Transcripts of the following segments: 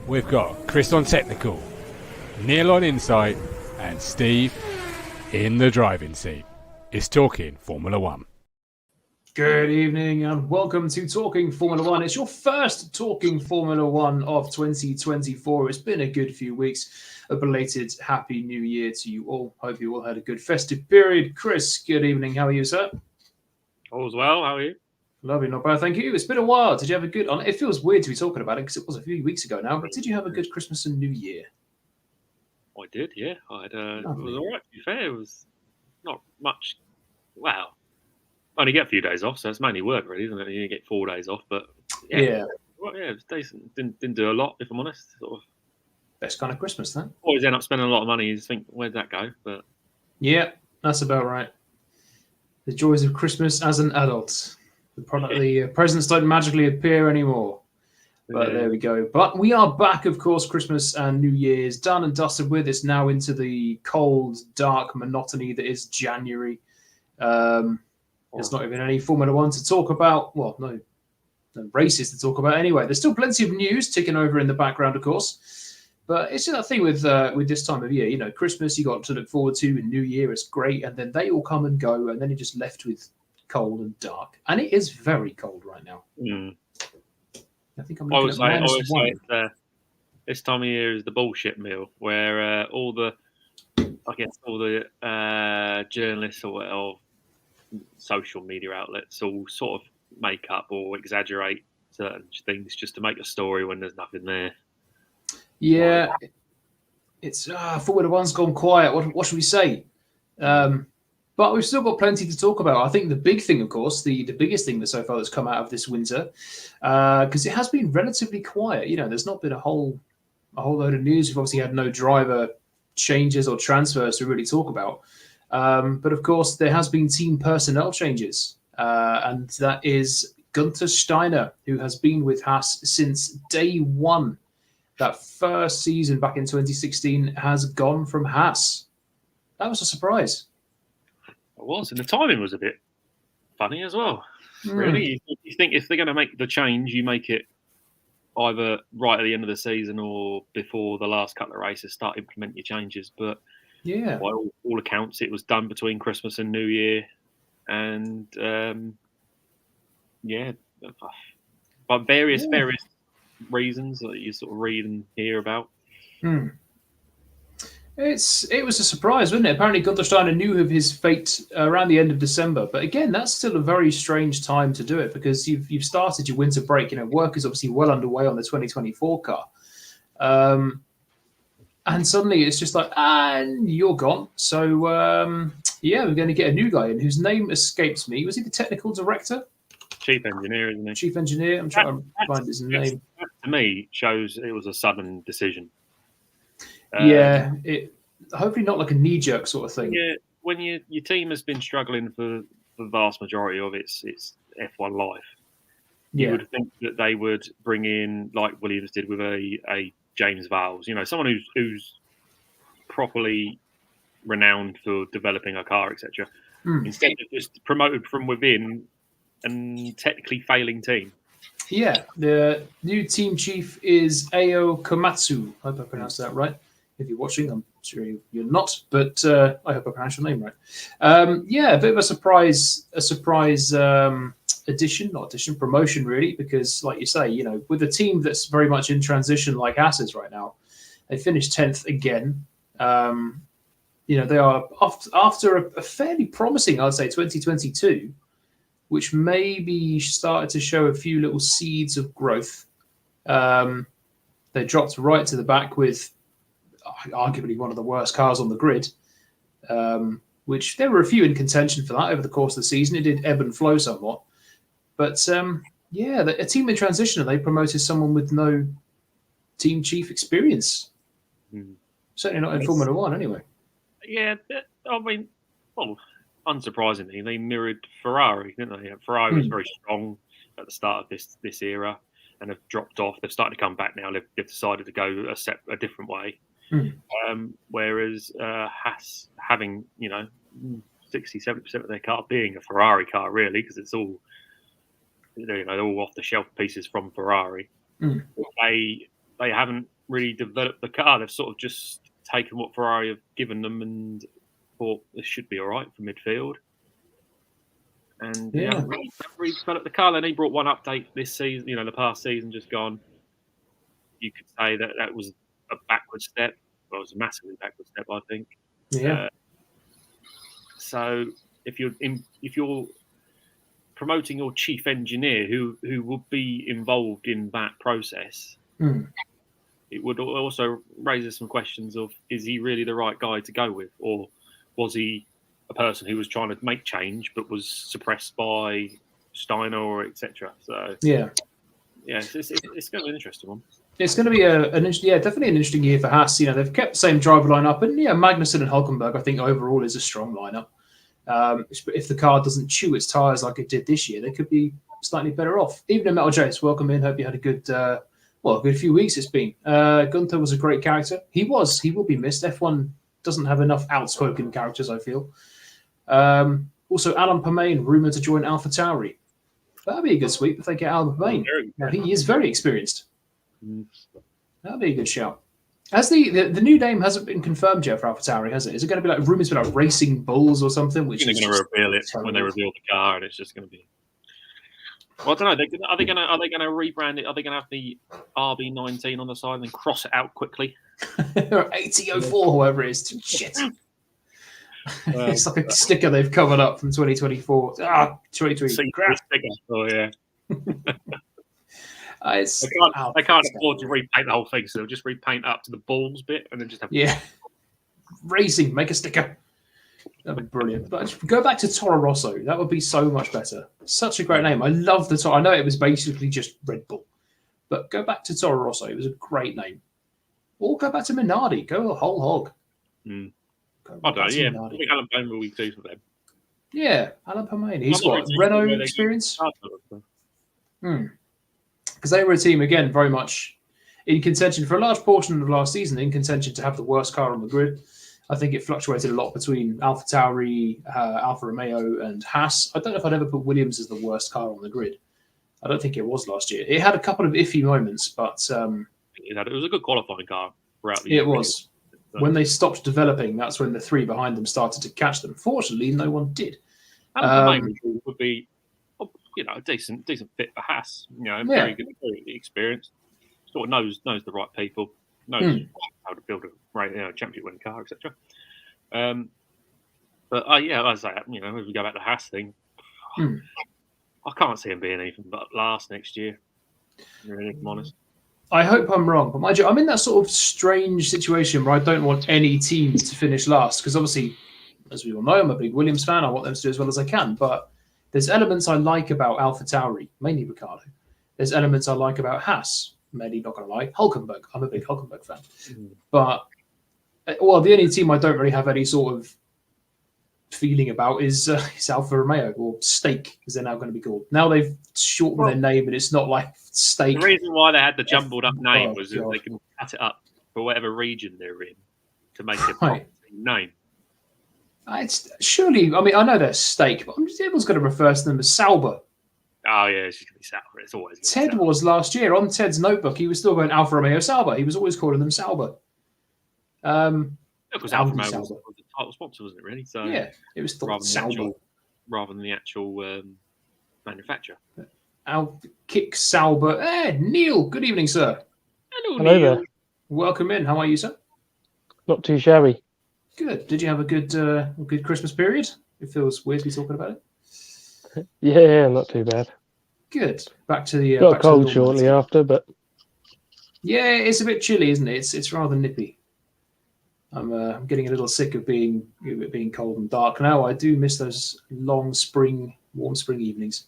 We've got Chris on technical, Neil on insight, and Steve in the driving seat. It's Talking Formula One. Good evening and welcome to Talking Formula One. It's your first Talking Formula One of 2024. It's been a good few weeks. A belated Happy New Year to you all. Hope you all had a good festive period. Chris, good evening. How are you, sir? All's well. How are you? Lovely, not bad, thank you. It's been a while. Did you have a good... It feels weird to be talking about it because it was a few weeks ago now, but did you have a good Christmas and New Year? I did, yeah. I had. It was all right, to be fair. It was not much. Wow. Only get a few days off, so it's mainly work, really, isn't it? You get 4 days off, but yeah. Well, yeah, it was decent. Didn't do a lot, if I'm honest. Sort of. Best kind of Christmas, then. Always end up spending a lot of money. You just think, where'd that go? But yeah, that's about right. The joys of Christmas as an adult. The presents don't magically appear anymore. But there we go. But we are back, of course. Christmas and New Year's done and dusted with. It's now into the cold, dark monotony that is January. There's not even any Formula One to talk about. Well, no races to talk about anyway. There's still plenty of news ticking over in the background, of course. But it's that thing with this time of year. You know, Christmas you got to look forward to, and New Year is great, and then they all come and go, and then you're just left with cold and dark. And it is very cold right now. I think I'm looking at -1. This time of year is the bullshit meal, where all the journalists or social media outlets all sort of make up or exaggerate certain things just to make a story when there's nothing there. Yeah, it's Formula One's gone quiet. What should we say? But we've still got plenty to talk about. I think the big thing, of course, the biggest thing that so far that's come out of this winter, because it has been relatively quiet. You know, there's not been a whole load of news. We've obviously had no driver changes or transfers to really talk about. But of course, there has been team personnel changes, and that is Gunther Steiner, who has been with Haas since day one. That first season back in 2016 has gone from Haas. That was a surprise. It was, and the timing was a bit funny as well. Really, you think if they're going to make the change, you make it either right at the end of the season or before the last couple of races start implement your changes. But yeah, by all accounts, it was done between Christmas and New Year, and by various reasons that you sort of read and hear about. It was a surprise, wasn't it? Apparently, Gunther Steiner knew of his fate around the end of December. But again, that's still a very strange time to do it because you've started your winter break. You know, work is obviously well underway on the 2024 car. And suddenly it's just like, and you're gone. So, we're going to get a new guy in whose name escapes me. Was he the technical director? Chief engineer, isn't he? Chief engineer. I'm trying to find his name. That, to me, shows it was a sudden decision. Hopefully not like a knee-jerk sort of thing. Yeah, when your team has been struggling for the vast majority of its F1 life, you would think that they would bring in, like Williams did with a James Vowles, you know, someone who's properly renowned for developing a car, etc. Instead of just promoted from within and technically failing team. Yeah, the new team chief is Ao Komatsu. I hope I pronounced that right. If you're watching, I'm sure you're not, but I hope I pronounced your name right. A bit of a surprise promotion, really, because, like you say, you know, with a team that's very much in transition, like Haas is right now, they finished 10th again. You know, they are after a fairly promising, I'd say, 2022, which maybe started to show a few little seeds of growth. They dropped right to the back with arguably one of the worst cars on the grid, which there were a few in contention for that over the course of the season. It did ebb and flow somewhat. But, a team in transition, and they promoted someone with no team chief experience. Certainly not in Formula One, anyway. Yeah, I mean, well, unsurprisingly, they mirrored Ferrari, didn't they? Ferrari was very strong at the start of this era and have dropped off. They've started to come back now. They've decided to go a different way. Whereas Haas having, 60-70% of their car being a Ferrari car, really, because it's all, they're all off the shelf pieces from Ferrari. They haven't really developed the car. They've sort of just taken what Ferrari have given them and thought this should be all right for midfield. And they haven't really developed the car. Then he brought one update this season, the past season just gone. You could say that was a backward step. Well, it was a massively backward step, I think. Yeah. So if you're promoting your chief engineer, who will be involved in that process, it would also raise some questions of: is he really the right guy to go with, or was he a person who was trying to make change but was suppressed by Steiner or etc.? So it's going to be an interesting one. It's going to be definitely an interesting year for Haas. They've kept the same driver lineup, and Magnussen and Hulkenberg, I think overall is a strong lineup. If the car doesn't chew its tires like it did this year, they could be slightly better off. Even in Metal Jace, welcome in. Hope you had a good few weeks. It's been. Gunther was a great character. He will be missed. F1 doesn't have enough outspoken characters, I feel. Also, Alan Permain rumored to join AlphaTauri. That'd be a good sweep if they get Alan Permain. Now, he is very experienced. That'd be a good shout. Has the new name hasn't been confirmed yet for AlphaTauri, has it? Is it going to be like rumors about Racing Bulls or something? Which they're going to reveal it when they reveal the car, and it's just going to be. Well, I don't know. Are they going to rebrand it? Are they going to have the RB19 on the side and then cross it out quickly? Or 8004, whoever it is. Shit. It's like a sticker they've covered up from 2024. 2023. Oh yeah. They can't afford to repaint the whole thing, so they'll just repaint up to the balls bit and then just have racing, make a sticker. That'd be brilliant. But go back to Toro Rosso. That would be so much better. Such a great name. I love the Toro. I know it was basically just Red Bull, but go back to Toro Rosso. It was a great name. Or go back to Minardi. Go a whole hog. I don't know. Yeah, I think Alan Permain will be too for them. Yeah, Alan Permain. He's got Renault experience. Because they were a team, again, very much in contention for a large portion of last season, in contention to have the worst car on the grid. I think it fluctuated a lot between AlphaTauri, Alfa Romeo, and Haas. I don't know if I'd ever put Williams as the worst car on the grid. I don't think it was last year. It had a couple of iffy moments, but it was a good qualifying car throughout the year. It was. When they stopped developing, that's when the three behind them started to catch them. Fortunately, no one did. Alan Permain would be, a decent fit for Haas. Very good experience. Sort of knows the right people, knows how to build a championship-winning car, etc. But I say, if we go back to the Haas thing, I can't see him being anything but last next year. Really, if I'm honest. I hope I'm wrong, but mind you, I'm in that sort of strange situation where I don't want any teams to finish last because obviously, as we all know, I'm a big Williams fan. I want them to do as well as I can, but there's elements I like about AlphaTauri, mainly Ricciardo. There's elements I like about Haas, mainly, not going to lie, Hulkenberg. I'm a big Hulkenberg fan. But, the only team I don't really have any sort of feeling about is Alfa Romeo, or Stake, as they're now going to be called. Now they've shortened their name, and it's not like Stake. The reason why they had the jumbled up name was that they can cut it up for whatever region they're in to make it a name. It's surely, I know they're Stake, but everyone's going to refer to them as Sauber. Oh, yeah, it's just going to be Sauber. It's always Ted was last year on Ted's notebook. He was still going Alfa Romeo Sauber. He was always calling them Sauber. Because Alfa Romeo was the title sponsor, wasn't it, really? So yeah, it was Sauber. Rather than the actual manufacturer. I'll kick Sauber. Neil, good evening, sir. Hello, Neil. There. Welcome in. How are you, sir? Not too shabby. Good. Did you have a good Christmas period? It feels weird to be talking about it. Yeah, not too bad. Good. Back to the got cold shortly after, but yeah, it's a bit chilly, isn't it? It's rather nippy. I'm getting a little sick of being cold and dark now. I do miss those long warm spring evenings.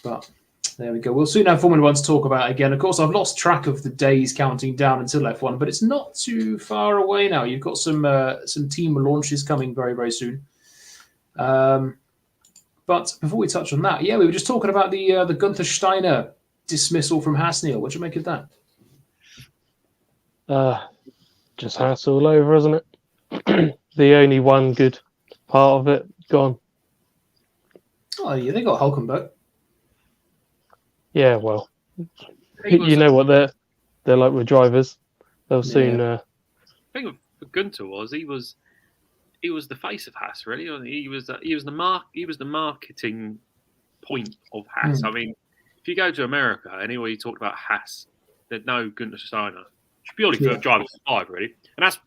But there we go. We'll soon have Formula One to talk about again. Of course, I've lost track of the days counting down until F1, but it's not too far away now. You've got some team launches coming very, very soon. But before we touch on that, we were just talking about the Gunther Steiner dismissal from Haas. Neil, what do you make of that? Just Haas all over, isn't it? The only one good part of it gone. Oh yeah, they got Hulkenberg. Yeah, well, you know what they're like with drivers. They'll soon. The thing with Gunter was he was the face of Haas, really. He was the marketing point of Haas. I mean, if you go to America, anywhere you talk about Haas, there's no Gunter Steiner. It's purely for drivers to survive, really, and that's.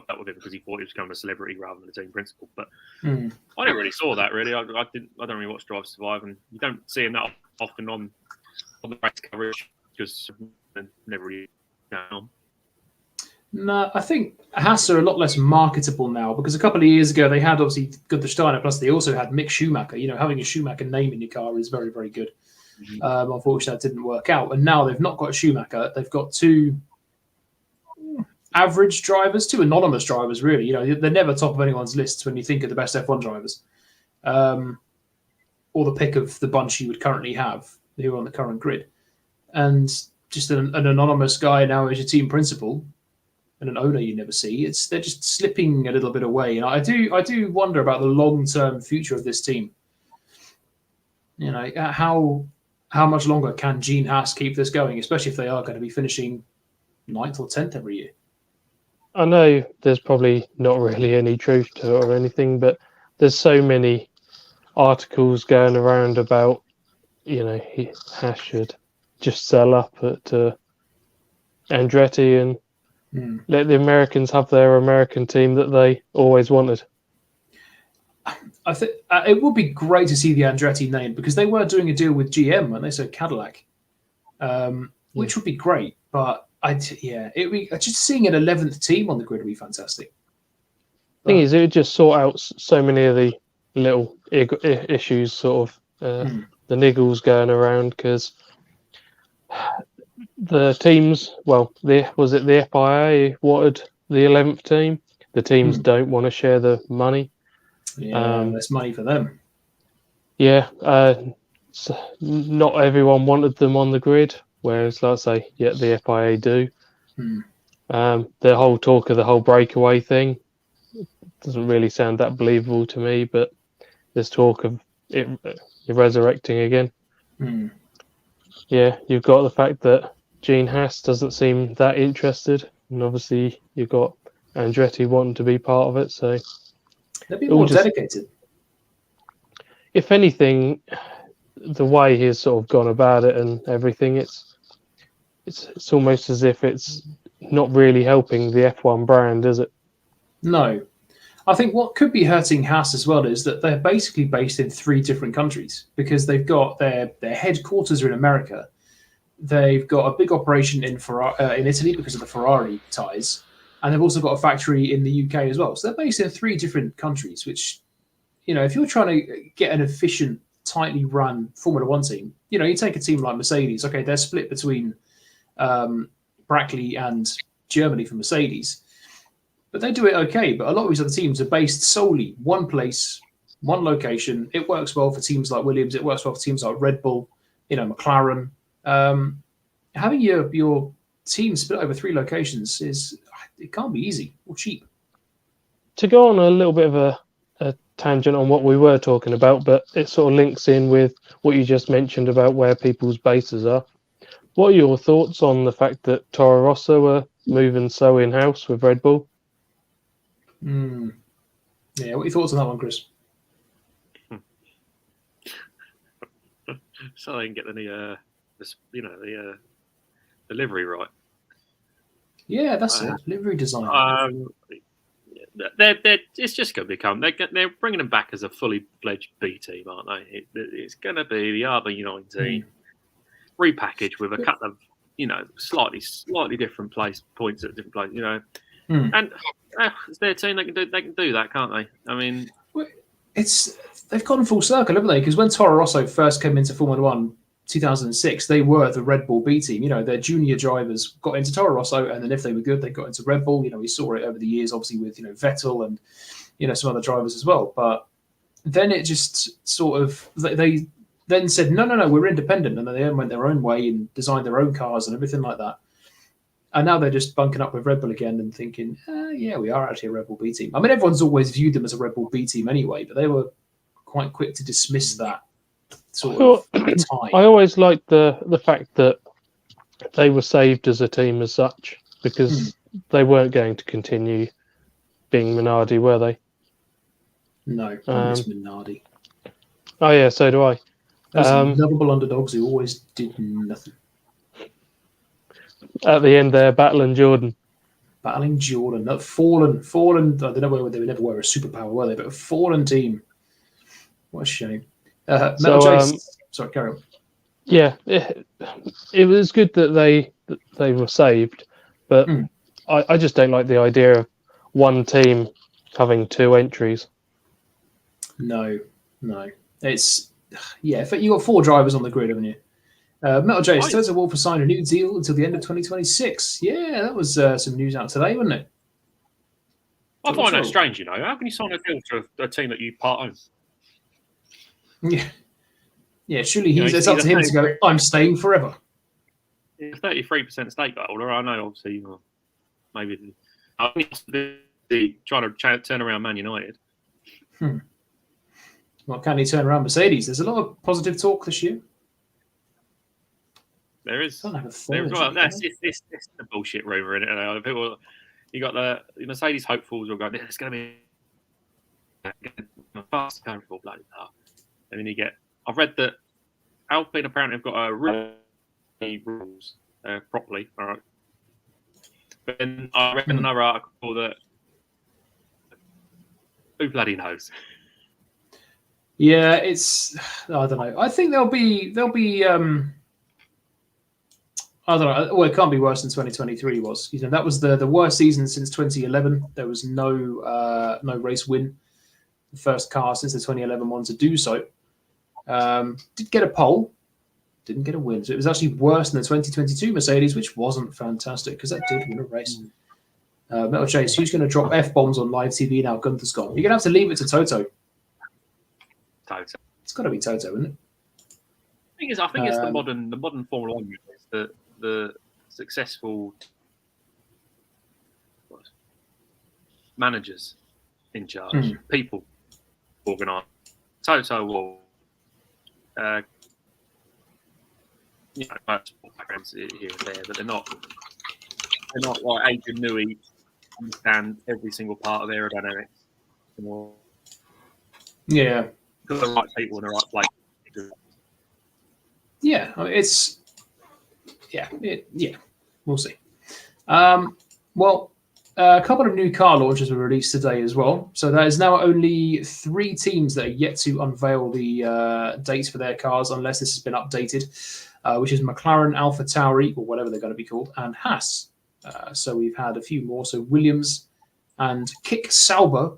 That with him because he thought he was becoming a celebrity rather than a team principal. But I never really saw that. Really, I don't really watch Drive to Survive, and you don't see him that often on the race coverage because never really. No, I think Haas are a lot less marketable now because a couple of years ago they had obviously Gunther Steiner, plus they also had Mick Schumacher. You know, having a Schumacher name in your car is very, very good. Unfortunately, that didn't work out, and now they've not got a Schumacher. They've got two average drivers, two anonymous drivers, really. You know, they're never top of anyone's lists when you think of the best F1 drivers, or the pick of the bunch you would currently have who are on the current grid, and just an anonymous guy now as your team principal and an owner you never see. They're just slipping a little bit away, and I do wonder about the long-term future of this team. You know, how much longer can Gene Haas keep this going, especially if they are going to be finishing 9th or 10th every year? I know there's probably not really any truth to it or anything, but there's so many articles going around about, you know, Haas should just sell up at Andretti and let the Americans have their American team that they always wanted. I think it would be great to see the Andretti name because they were doing a deal with GM when they said Cadillac, which would be great. But it'd be just seeing an 11th team on the grid would be fantastic. Thing is, it would just sort out so many of the little issues, sort of the niggles going around because the teams, was it the FIA wanted the 11th team? The teams don't want to share the money. Yeah, there's money for them. Yeah, so not everyone wanted them on the grid, whereas, let's say, the FIA do. The whole talk of the whole breakaway thing doesn't really sound that believable to me, but there's talk of it resurrecting again. Yeah, you've got the fact that Gene Haas doesn't seem that interested, and obviously you've got Andretti wanting to be part of it, so they'll be more dedicated. If anything, the way he's sort of gone about it and everything, it's almost as if it's not really helping the F1 brand, is it? No. I think what could be hurting Haas as well is that they're basically based in 3 different countries because they've got their headquarters are in America. They've got a big operation in Italy because of the Ferrari ties. And they've also got a factory in the UK as well. So they're based in 3 different countries, which, you know, if you're trying to get an efficient, tightly run Formula One team, you know, you take a team like Mercedes. Okay, they're split between Brackley and Germany for Mercedes. But they do it okay. But a lot of these other teams are based solely one place, one location. It works well for teams like Williams. It works well for teams like Red Bull, you know, McLaren. Having your team split over 3 locations it can't be easy or cheap. To go on a little bit of a tangent on what we were talking about, but it sort of links in with what you just mentioned about where people's bases are. What are your thoughts on the fact that Toro Rosso are moving so in-house with Red Bull? Yeah, what are your thoughts on that one, Chris? So they can get the livery right. Yeah, that's it. Livery design. It's just going to become. They're bringing them back as a fully fledged B team, aren't they? It's going to be the RB19 repackaged with a couple of, you know, slightly different points at different places, you know. And it's their team. They can do that, can't they? I mean, they've gone full circle, haven't they? Because when Toro Rosso first came into Formula One, 2006, they were the Red Bull B team. You know, their junior drivers got into Toro Rosso, and then if they were good, they got into Red Bull. You know, we saw it over the years, obviously with, you know, Vettel and, you know, some other drivers as well. But then it just sort of they then said no, we're independent, and then they went their own way and designed their own cars and everything like that. And now they're just bunking up with Red Bull again and thinking, yeah, we are actually a Red Bull B team. I mean, everyone's always viewed them as a Red Bull B team anyway, but they were quite quick to dismiss that sort of tie. I always liked the fact that they were saved as a team as such because they weren't going to continue being Minardi, were they? No, I miss Minardi. Oh yeah, so do I. Those lovable underdogs who always did nothing. At the end there, battling Jordan. Battling Jordan. That fallen. I don't know whether they never were a superpower, were they? But a fallen team. What a shame. Metal Chase. Sorry, carry on. Yeah, it was good that they were saved, but I just don't like the idea of one team having 2 entries. No. It's but you got 4 drivers on the grid, haven't you? Metal Jace, Toto Wolff has signed a new deal until the end of 2026. Yeah, that was some news out today, wasn't it? I find that strange, you know. How can you sign a deal to a team that you part own? Yeah, surely it's up to him to go, I'm staying forever. 33% stake holder, I know, obviously, maybe trying to turn around Man United. Well, can he turn around Mercedes? There's a lot of positive talk this year. There is. That's the bullshit rumor in it. People, you got the Mercedes hopefuls will go, it's going to be a fast going for bloody car. And then I've read that Alpine apparently have got a rules properly. All right. But then I read another article that who bloody knows. Yeah, I don't know. I think there'll be I don't know. Well, it can't be worse than 2023 was. That was the worst season since 2011. There was no race win. The first car since the 2011 one to do so. Did get a pole, didn't get a win. So it was actually worse than the 2022 Mercedes, which wasn't fantastic because that did win a race. Metal Chase, who's going to drop F-bombs on live TV now? Gunther's gone. You're going to have to leave it to Toto. It's got to be Toto, isn't it? I think it's the modern Formula One. It's the successful managers in charge, people organise. Toto will, backgrounds here and there, but they're not like Adrian Newey, understand every single part of aerodynamics. Yeah, got the right people in the right place. Yeah, we'll see. A couple of new car launches were released today as well. So there is now only 3 teams that are yet to unveil the dates for their cars, unless this has been updated, which is McLaren, AlphaTauri, or whatever they're going to be called, and Haas. So we've had a few more. So Williams and Kick Sauber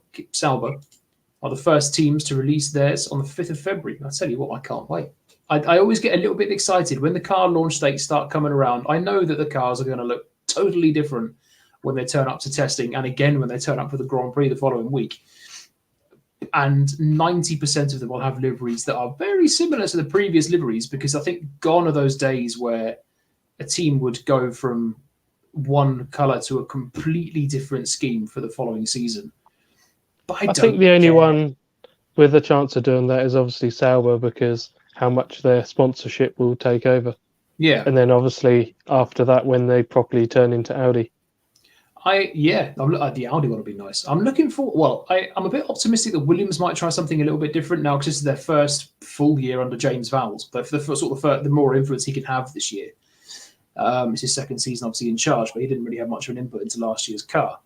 are the first teams to release theirs on the 5th of February. I tell you what, I can't wait. I always get a little bit excited when the car launch dates start coming around. I know that the cars are going to look totally different when they turn up to testing, and again when they turn up for the Grand Prix the following week. And 90% of them will have liveries that are very similar to the previous liveries, because I think gone are those days where a team would go from one colour to a completely different scheme for the following season. But I think the only one with a chance of doing that is obviously Sauber, because how much their sponsorship will take over. Yeah. And then obviously after that, when they properly turn into Audi. The Audi one would be nice. I'm looking for. I'm a bit optimistic that Williams might try something a little bit different now, because this is their first full year under James Vowles. But for the more influence he can have this year, it's his second season obviously in charge, but he didn't really have much of an input into last year's car.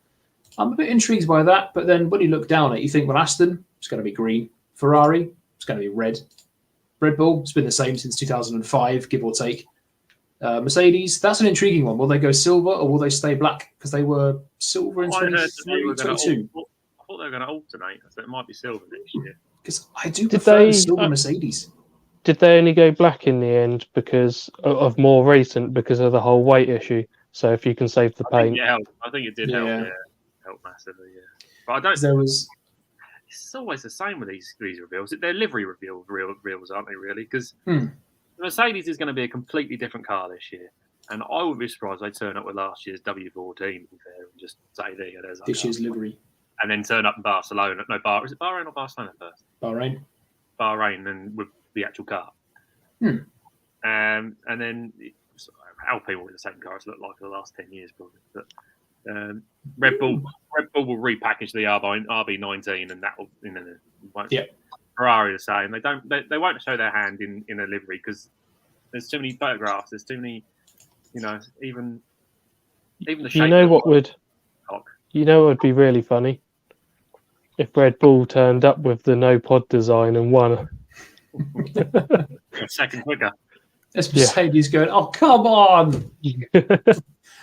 I'm a bit intrigued by that, but then when you look down at it, you think, well, Aston, it's going to be green. Ferrari, it's going to be red. Red Bull, it's been the same since 2005, give or take. Mercedes, that's an intriguing one. Will they go silver or will they stay black? Because they were silver in 22. I thought they were going to alternate, so it might be silver next year. Because I do prefer the silver Mercedes. Did they only go black in the end because of more recent, because of the whole weight issue? So if you can save the paint. I think it did help massively, yeah. But I don't. It's always the same with these reveals. They're livery reveals, aren't they, really? Because Mercedes is going to be a completely different car this year. And I would be surprised they turn up with last year's W14 and just say, there you go, there's this year's livery. And then turn up in Barcelona. No, is it Bahrain or Barcelona first? Bahrain, and with the actual car. And then Alpine will be the same car it's looked like for the last 10 years, probably. But Red Bull will repackage the RB19, and that will, Ferrari the same. They won't show their hand in a livery because there's too many photographs. There's too many, even the shape. What would be really funny if Red Bull turned up with the no pod design and won. A second quicker. It's Mercedes going, oh, come on.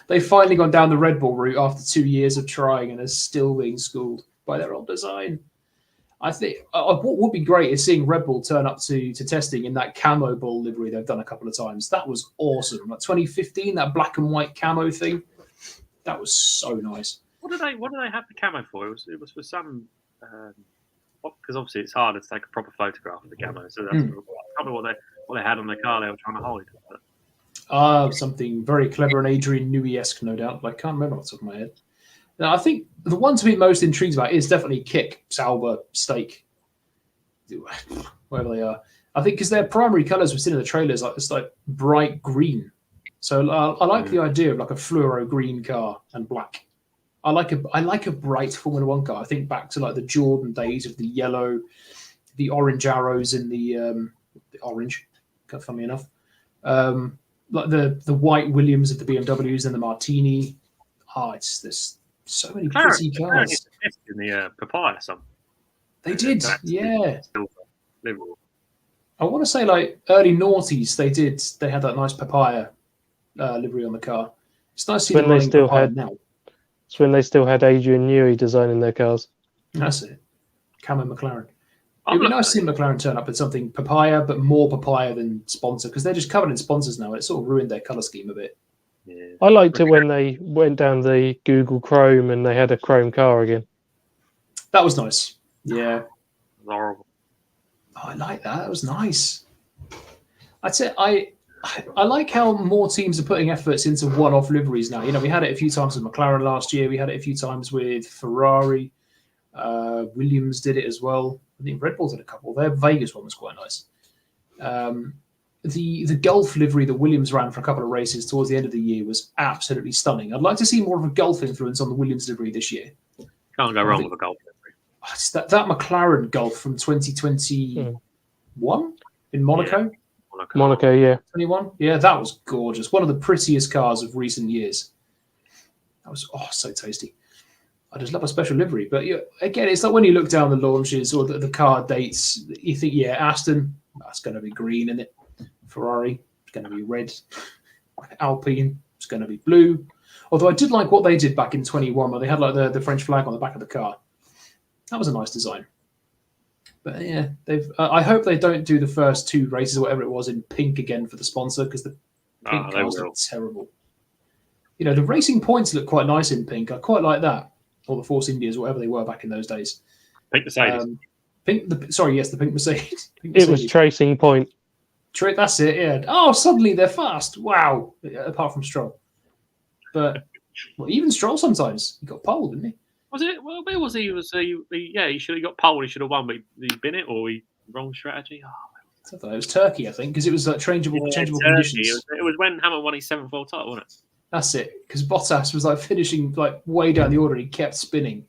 They've finally gone down the Red Bull route after 2 years of trying and are still being schooled by their old design. I think what would be great is seeing Red Bull turn up to testing in that camo ball livery they've done a couple of times. That was awesome. Like 2015, that black and white camo thing, that was so nice. What do they have the camo for? It was for some, because obviously it's harder to take a proper photograph of the camo. So that's probably what they had on their car they were trying to hide. Something very clever and Adrian Newey-esque, no doubt. But I can't remember off the top of my head. Now, I think the one to be most intrigued about is definitely Kick, Sauber, Stake, wherever they are. I think because their primary colours we've seen in the trailers, it's like bright green. So I like the idea of like a fluoro green car and black. I like a bright Formula One car. I think back to like the Jordan days of the yellow, the orange arrows in the orange. Funny enough, like the white Williams of the BMWs and the Martini. There's so many pretty cars. In the Papaya, they did, yeah. I want to say like early noughties. They had that nice Papaya livery on the car. It's nice to see them running Papaya now. It's when they still had Adrian Newey designing their cars. That's it. Camo McLaren. It would be nice to see McLaren turn up with something Papaya, but more Papaya than sponsor, because they're just covered in sponsors now. It sort of ruined their colour scheme a bit. Yeah. I liked it when they went down the Google Chrome and they had a Chrome car again. That was nice. Yeah. Horrible. Oh, I like that. That was nice. I'd say I like how more teams are putting efforts into one-off liveries now. We had it a few times with McLaren last year. We had it a few times with Ferrari. Williams did it as well. I think Red Bull did a couple. Their Vegas one was quite nice. The Gulf livery that Williams ran for a couple of races towards the end of the year was absolutely stunning. I'd like to see more of a Gulf influence on the Williams livery this year. Can't go wrong with a Gulf livery. It's that McLaren Gulf from 2021 in Monaco. Yeah. Monaco, yeah. 21? Yeah, that was gorgeous. One of the prettiest cars of recent years. That was so tasty. I just love a special livery. But again, it's like when you look down the launches or the car dates, you think, Aston, that's going to be green, isn't it? Ferrari, it's going to be red. Alpine, it's going to be blue. Although I did like what they did back in 21, where they had like the French flag on the back of the car. That was a nice design. But yeah, I hope they don't do the first two races or whatever it was in pink again for the sponsor, because the pink cars look terrible. The Racing Points look quite nice in pink. I quite like that. Or the Force Indias, whatever they were back in those days. Pink Mercedes. The pink Mercedes. It was Tracing Point. That's it, yeah. Oh, suddenly they're fast. Wow. Apart from Stroll. But even Stroll sometimes. He got pole, didn't he? Was it? Well, where was he? He should have got pole. He should have won, but he bin it, or wrong strategy. I thought it was Turkey, I think, because it was like changeable conditions. It was when Hamilton won his 7th world title, wasn't it? That's it, because Bottas was like finishing like way down the order. He kept spinning.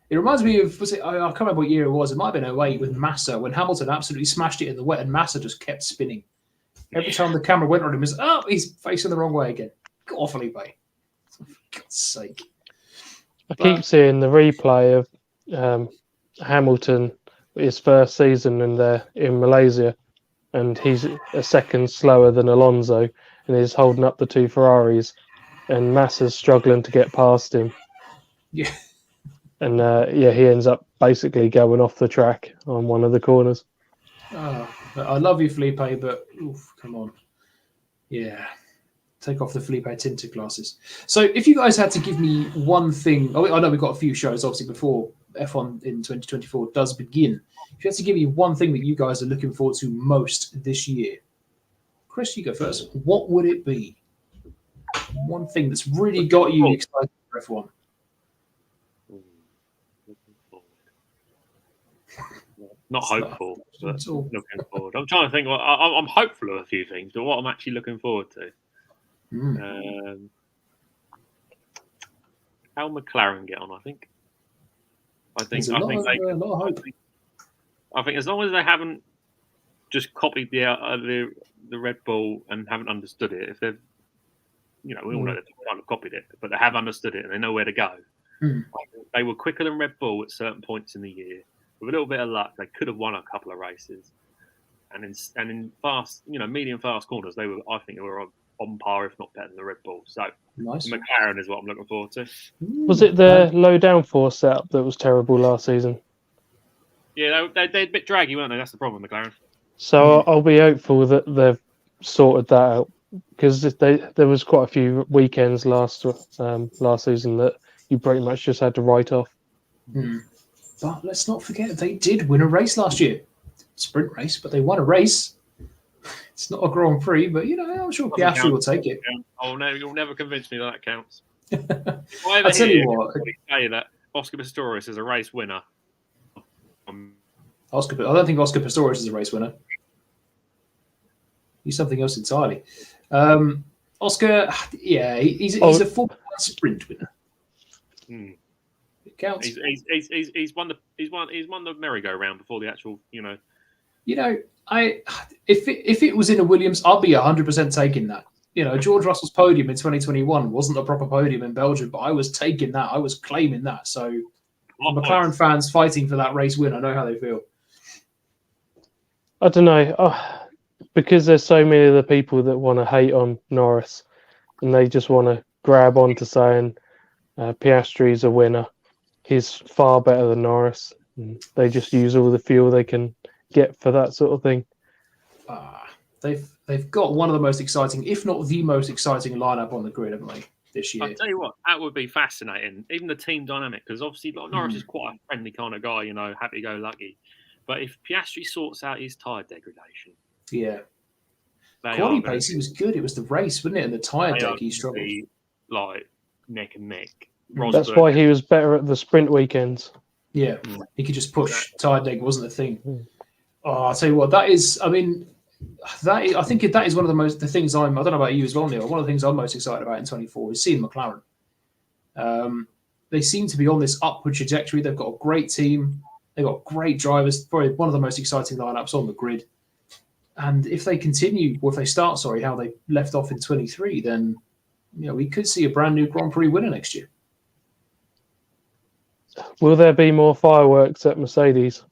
It reminds me of, I can't remember what year it was. It might have been 08 with Massa, when Hamilton absolutely smashed it in the wet and Massa just kept spinning. Every time the camera went on him, it was, he's facing the wrong way again. God, Felipe. For God's sake. I keep seeing the replay of Hamilton, his first season in Malaysia, and he's a second slower than Alonso, and he's holding up the two Ferraris, and Massa's struggling to get past him. Yeah. And he ends up basically going off the track on one of the corners. I love you, Felipe, but come on. Yeah. Take off the Felipe tinted glasses. So if you guys had to give me one thing, I know we've got a few shows obviously before F1 in 2024 does begin. If you had to give me one thing that you guys are looking forward to most this year, Chris, you go first. What would it be? One thing that's really got you excited for F1. Not hopeful, but looking forward. I'm trying to think. I'm hopeful of a few things, but what I'm actually looking forward to. How McLaren get on? I think There's a lot of hope. I think as long as they haven't just copied the Red Bull and haven't understood it, if they've, we all know they've kind of copied it, but they have understood it and they know where to go. They were quicker than Red Bull at certain points in the year. With a little bit of luck, they could have won a couple of races. And in fast, medium fast corners, I think they were on par, if not better than the Red Bull. So nice. McLaren is what I'm looking forward to. Was it the low downforce setup that was terrible last season? Yeah, they're a bit draggy, weren't they? That's the problem with McLaren. So I'll be hopeful that they've sorted that out, because there was quite a few weekends last season that you pretty much just had to write off. But let's not forget, they did win a race last year. Sprint race, but they won a race. It's not a Grand Prix, but I'm sure Piastri will take it. Oh no, you'll never convince me that counts. I tell you what, say that Oscar Pistorius is a race winner. I don't think Oscar Pistorius is a race winner. He's something else entirely. Oscar, yeah, he's a full sprint winner. It counts. He's won the merry-go-round before the actual, if it was in a Williams, I'll be 100% taking that. George Russell's podium in 2021 wasn't a proper podium in Belgium, but I was taking that. I was claiming that. So McLaren fans fighting for that race win, I know how they feel. I don't know. Because there's so many of the people that want to hate on Norris, and they just want to grab onto saying Piastri's a winner. He's far better than Norris. And they just use all the fuel they can get for that sort of thing. They've got one of the most exciting, if not the most exciting lineup on the grid, haven't they, this year? I'll tell you what, that would be fascinating. Even the team dynamic, because obviously Norris is quite a friendly kind of guy, happy-go-lucky. But if Piastri sorts out his tyre degradation, yeah, quality pace, he was good. It was the race, wasn't it? And the tyre deck, he struggled. Like neck and neck. That's why he was better at the sprint weekends. Yeah, he could just push. Tyre deck wasn't a thing. Oh, I'll tell you what, that is. I mean, I think that is one of the things I don't know about you as well, Neil. One of the things I'm most excited about in 24 is seeing McLaren. They seem to be on this upward trajectory. They've got a great team. They've got great drivers. Probably one of the most exciting lineups on the grid. And if they continue, or if they start, how they left off in 23, then we could see a brand new Grand Prix winner next year. Will there be more fireworks at Mercedes?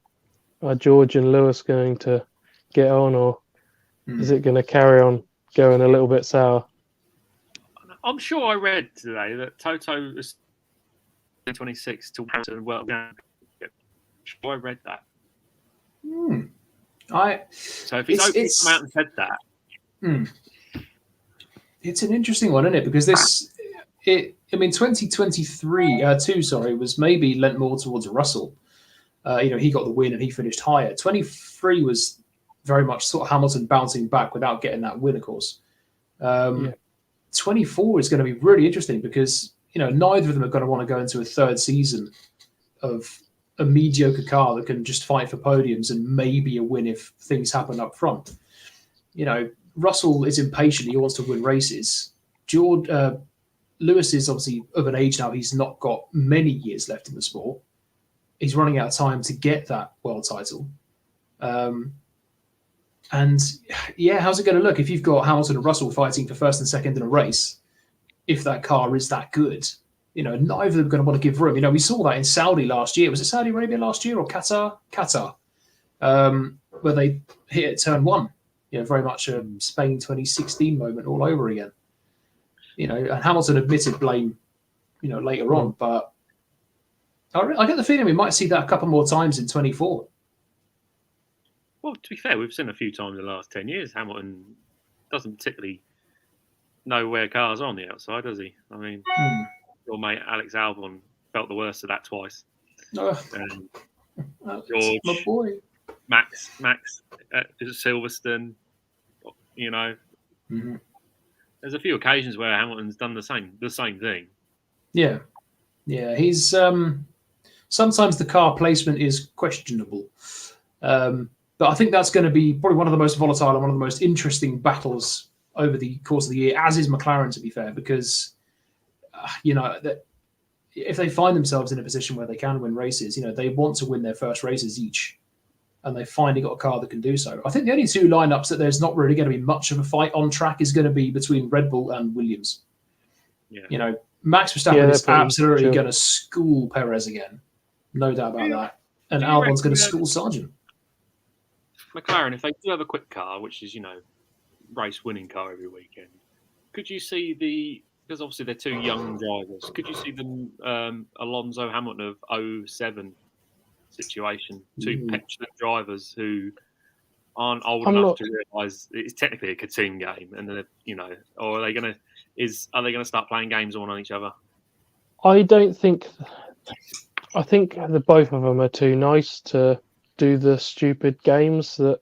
Are George and Lewis going to get on, or is it going to carry on going a little bit sour? I'm sure I read today that Toto is 26 to World Championship. Sure, I read that. So if he's come out and said that, it's an interesting one, isn't it? Because 2023 was maybe lent more towards Russell. He got the win and he finished higher. 23 was very much sort of Hamilton bouncing back without getting that win, of course. 24 is going to be really interesting because neither of them are going to want to go into a third season of a mediocre car that can just fight for podiums and maybe a win if things happen up front. Russell is impatient. He wants to win races. Lewis is obviously of an age now. He's not got many years left in the sport. He's running out of time to get that world title. And how's it going to look if you've got Hamilton and Russell fighting for first and second in a race? If that car is that good, neither of them are going to want to give room. We saw that in Saudi last year. Was it Saudi Arabia last year or Qatar? Qatar, where they hit at turn one. Very much a Spain 2016 moment all over again. And Hamilton admitted blame, later on. But I get the feeling we might see that a couple more times in 24. Well, to be fair, we've seen a few times in the last 10 years. Hamilton doesn't particularly know where cars are on the outside, does he? I mean, your mate Alex Albon felt the worst of that twice. George, my boy, Max Silverstone. There's a few occasions where Hamilton's done the same thing. Yeah. He's sometimes the car placement is questionable, but I think that's going to be probably one of the most volatile and one of the most interesting battles over the course of the year, as is McLaren, to be fair, because that if they find themselves in a position where they can win races, they want to win their first races each, and they finally got a car that can do so. I think the only two lineups that there's not really going to be much of a fight on track is going to be between Red Bull and Williams. Yeah. Max Verstappen is absolutely going to school Perez again, no doubt about that, and Albon's going to school Sargent. McLaren, if they do have a quick car, which is race winning car every weekend, could you see because obviously they're two young drivers, could you see them Alonso Hamilton of 07 situation, two petulant drivers who aren't old enough to realise it's technically a team game, and then or are they going to start playing games on each other? I don't think. I think the both of them are too nice to do the stupid games that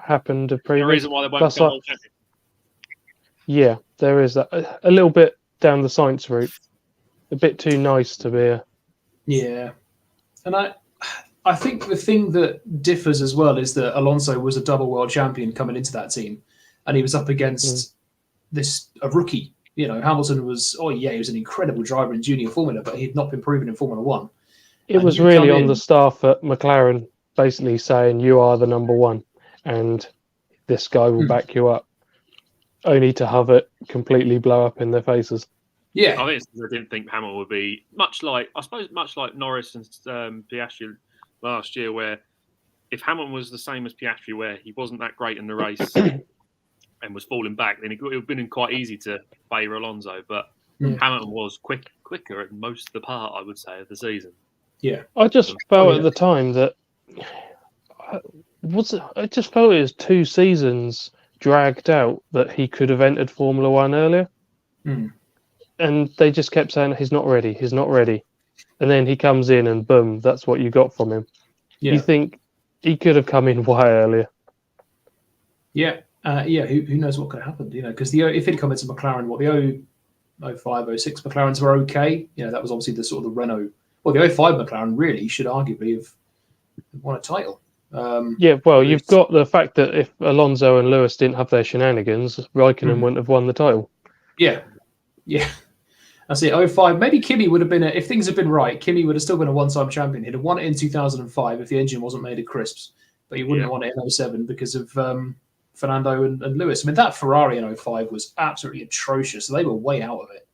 happened to previous. The reason why they won't become world champion. Yeah, there is that a little bit down the science route, a bit too nice to be a. Yeah, and I think the thing that differs as well is that Alonso was a double world champion coming into that team, and he was up against a rookie. Hamilton was, he was an incredible driver in junior Formula, but he'd not been proven in Formula One. It was really on the staff at McLaren basically saying, you are the number one, and this guy will back you up, only to have it completely blow up in their faces. Yeah. I didn't think Hamilton would be much like Norris and Piastri last year, where if Hamilton was the same as Piastri, where he wasn't that great in the race and was falling back, then it would have been quite easy to favour Alonso. But Hamilton was quicker at most of the part, I would say, of the season. Yeah, I just felt at the time that I just felt it was 2 seasons dragged out that he could have entered Formula One earlier, and they just kept saying he's not ready, and then he comes in and boom, that's what you got from him. You think he could have come in way earlier? Yeah, Who knows what could have happened? Because if he'd come into McLaren, the 05, 06 McLarens were okay. That was obviously the sort of the Renault. Well, the 05 McLaren really should arguably have won a title. You've got the fact that if Alonso and Lewis didn't have their shenanigans, Raikkonen wouldn't have won the title. Yeah. That's it. 05. Maybe Kimi would have been, if things had been right, Kimi would have still been a one-time champion. He'd have won it in 2005 if the engine wasn't made of crisps, but he wouldn't have won it in 07 because of Fernando and Lewis. I mean, that Ferrari in 05 was absolutely atrocious. So they were way out of it.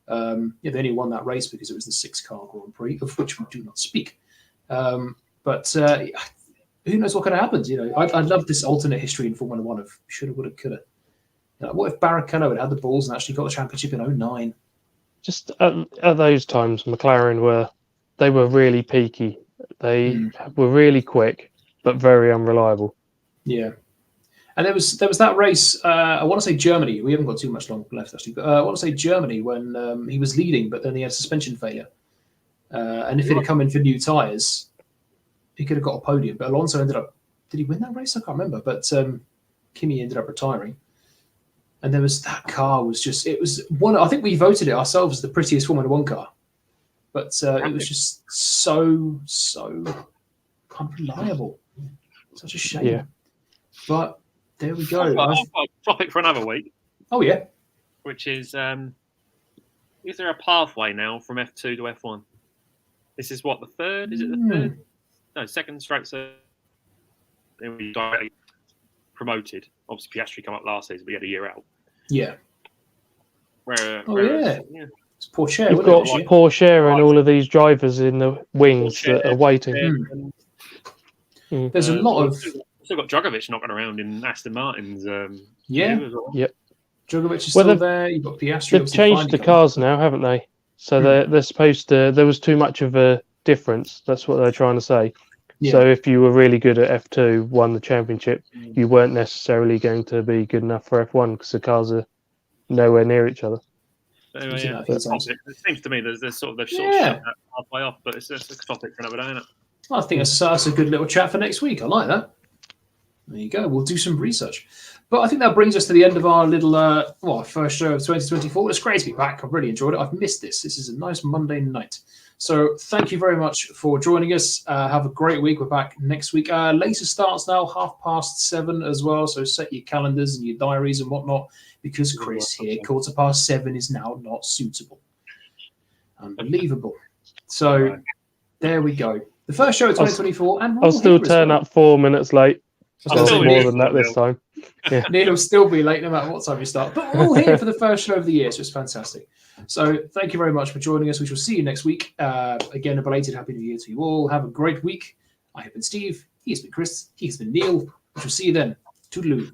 They only won that race because it was the 6-car Grand Prix, of which we do not speak. But who knows what could have happened? I love this alternate history in Formula One of shoulda, woulda, coulda. What if Barrichello had the balls and actually got the championship in 09? Just at those times, McLaren were really peaky. They were really quick, but very unreliable. Yeah. And there was that race. I want to say Germany. We haven't got too much long left actually, but I want to say Germany when he was leading, but then he had suspension failure. And if he'd have come in for new tyres, he could have got a podium. But Alonso ended up. Did he win that race? I can't remember. But Kimi ended up retiring. And there was that car was just. It was one. I think we voted it ourselves as the prettiest Formula One car. But it was just so unreliable. Such a shame. Yeah. But. There we go. Topic for another week. Oh yeah. Which is there a pathway now from F2 to F1? This is what, the third? Is it the third? No, second straight. So then we directly promoted. Obviously, Piastri come up last season, but he had a year out. Yeah. Yeah. It's Porsche. You've got Porsche and all of these drivers in the wings that are waiting. There's a lot of. Still got Drogovic knocking around in Aston Martin's. Yep. Drogovic is well, still there. You've got Piastri. They've changed the cars now, haven't they? So they're supposed to. There was too much of a difference. That's what they're trying to say. Yeah. So if you were really good at F2, won the championship, you weren't necessarily going to be good enough for F1 because the cars are nowhere near each other. Anyway, it seems to me they've sort of shut that halfway off, but it's just a topic for another day, isn't it? I think that's a good little chat for next week. I like that. There you go. We'll do some research. But I think that brings us to the end of our little first show of 2024. It's great to be back. I've really enjoyed it. I've missed this. This is a nice Monday night. So thank you very much for joining us. Have a great week. We're back next week. Later starts now, 7:30 as well. So set your calendars and your diaries and whatnot, because Chris here, 7:15 is now not suitable. Unbelievable. So there we go. The first show of 2024. And I'll still turn up 4 minutes late. I'll still more be than that this time. Yeah. Neil will still be late no matter what time you start. But we're all here for the first show of the year, so it's fantastic. So thank you very much for joining us. We shall see you next week. Again, a belated Happy New Year to you all. Have a great week. I have been Steve. He has been Chris. He has been Neil. We shall see you then. Toodaloo.